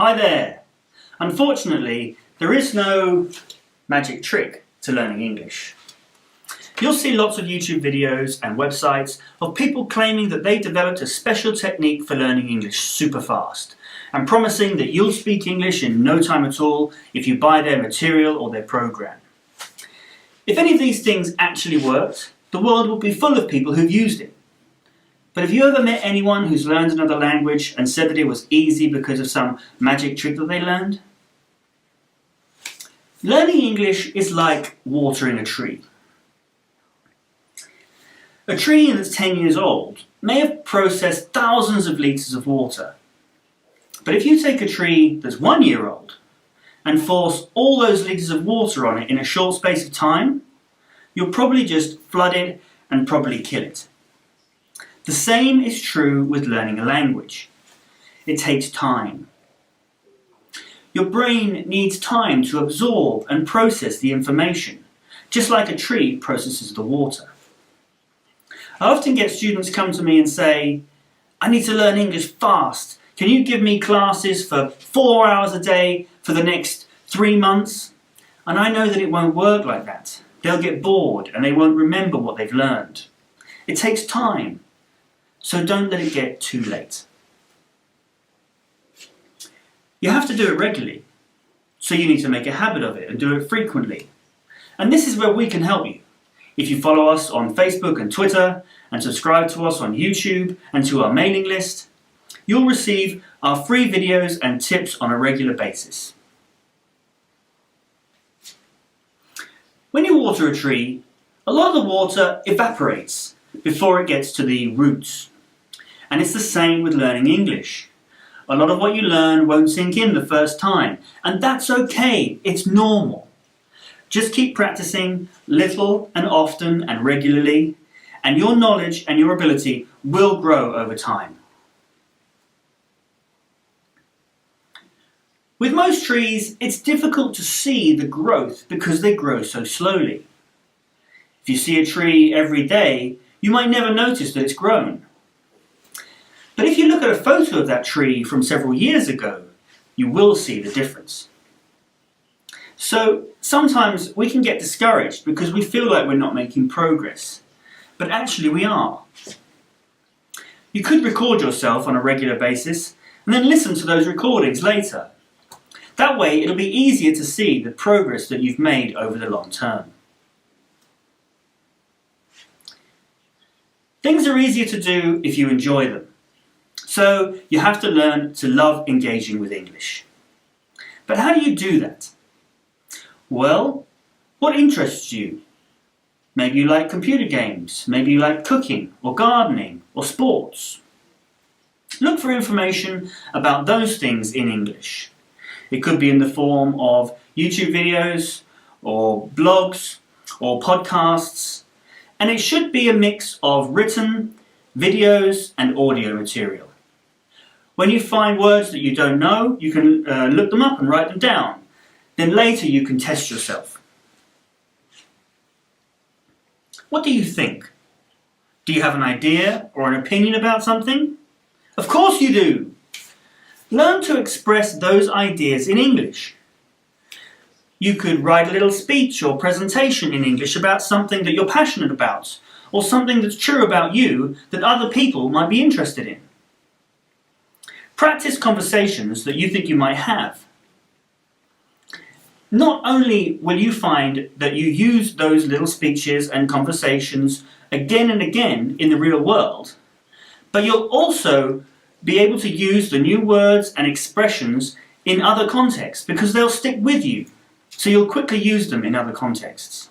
Hi there! Unfortunately, there is no magic trick to learning English. You'll see lots of YouTube videos and websites of people claiming that they developed a special technique for learning English super fast and promising that you'll speak English in no time at all if you buy their material or their program. If any of these things actually worked, the world would be full of people who've used it. But have you ever met anyone who's learned another language and said that it was easy because of some magic trick that they learned? Learning English is like watering a tree. A tree that's 10 years old may have processed thousands of litres of water. But if you take a tree that's 1 year old and force all those litres of water on it in a short space of time, you'll probably just flood it and probably kill it. The same is true with learning a language. It takes time. Your brain needs time to absorb and process the information, just like a tree processes the water. I often get students come to me and say, I need to learn English fast. Can you give me classes for 4 hours a day for the next 3 months? And I know that it won't work like that. They'll get bored and they won't remember what they've learned. It takes time. So don't let it get too late. You have to do it regularly, so you need to make a habit of it and do it frequently. And this is where we can help you. If you follow us on Facebook and Twitter and subscribe to us on YouTube and to our mailing list, you'll receive our free videos and tips on a regular basis. When you water a tree, a lot of the water evaporates before it gets to the roots. And it's the same with learning English. A lot of what you learn won't sink in the first time, and that's okay, it's normal. Just keep practicing little and often and regularly, and your knowledge and your ability will grow over time. With most trees, it's difficult to see the growth because they grow so slowly. If you see a tree every day, you might never notice that it's grown. But if you look at a photo of that tree from several years ago, you will see the difference. So sometimes we can get discouraged because we feel like we're not making progress, but actually we are. You could record yourself on a regular basis and then listen to those recordings later. That way it'll be easier to see the progress that you've made over the long term. Things are easier to do if you enjoy them. So you have to learn to love engaging with English. But how do you do that? Well, what interests you? Maybe you like computer games, maybe you like cooking or gardening or sports. Look for information about those things in English. It could be in the form of YouTube videos or blogs or podcasts, and it should be a mix of written, videos and audio material. When you find words that you don't know, you can look them up and write them down. Then later you can test yourself. What do you think? Do you have an idea or an opinion about something? Of course you do! Learn to express those ideas in English. You could write a little speech or presentation in English about something that you're passionate about, or something that's true about you that other people might be interested in. Practice conversations that you think you might have. Not only will you find that you use those little speeches and conversations again and again in the real world, but you'll also be able to use the new words and expressions in other contexts because they'll stick with you, so you'll quickly use them in other contexts.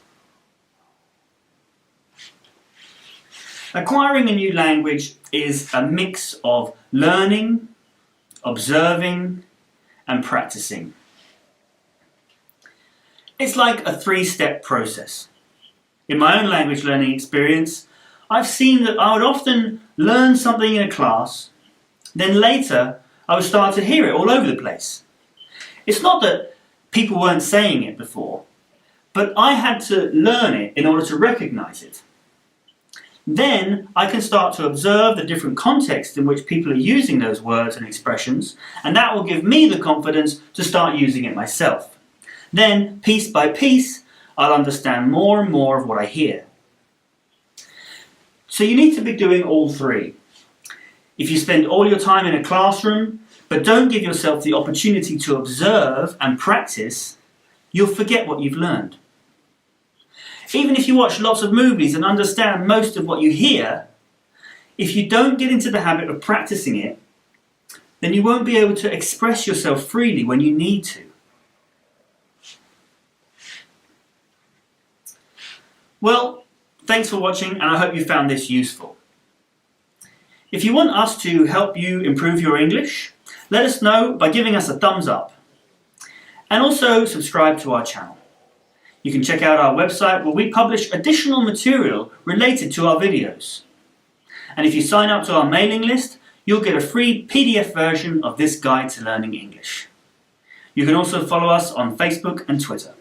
Acquiring a new language is a mix of learning, observing, and practicing. It's like a 3-step process. In my own language learning experience, I've seen that I would often learn something in a class, then later I would start to hear it all over the place. It's not that people weren't saying it before, but I had to learn it in order to recognize it. Then I can start to observe the different contexts in which people are using those words and expressions, and that will give me the confidence to start using it myself. Then, piece by piece, I'll understand more and more of what I hear. So you need to be doing all three. If you spend all your time in a classroom, but don't give yourself the opportunity to observe and practice, you'll forget what you've learned. Even if you watch lots of movies and understand most of what you hear, if you don't get into the habit of practicing it, then you won't be able to express yourself freely when you need to. Well, thanks for watching, and I hope you found this useful. If you want us to help you improve your English, let us know by giving us a thumbs up. And also subscribe to our channel. You can check out our website where we publish additional material related to our videos. And if you sign up to our mailing list, you'll get a free PDF version of this guide to learning English. You can also follow us on Facebook and Twitter.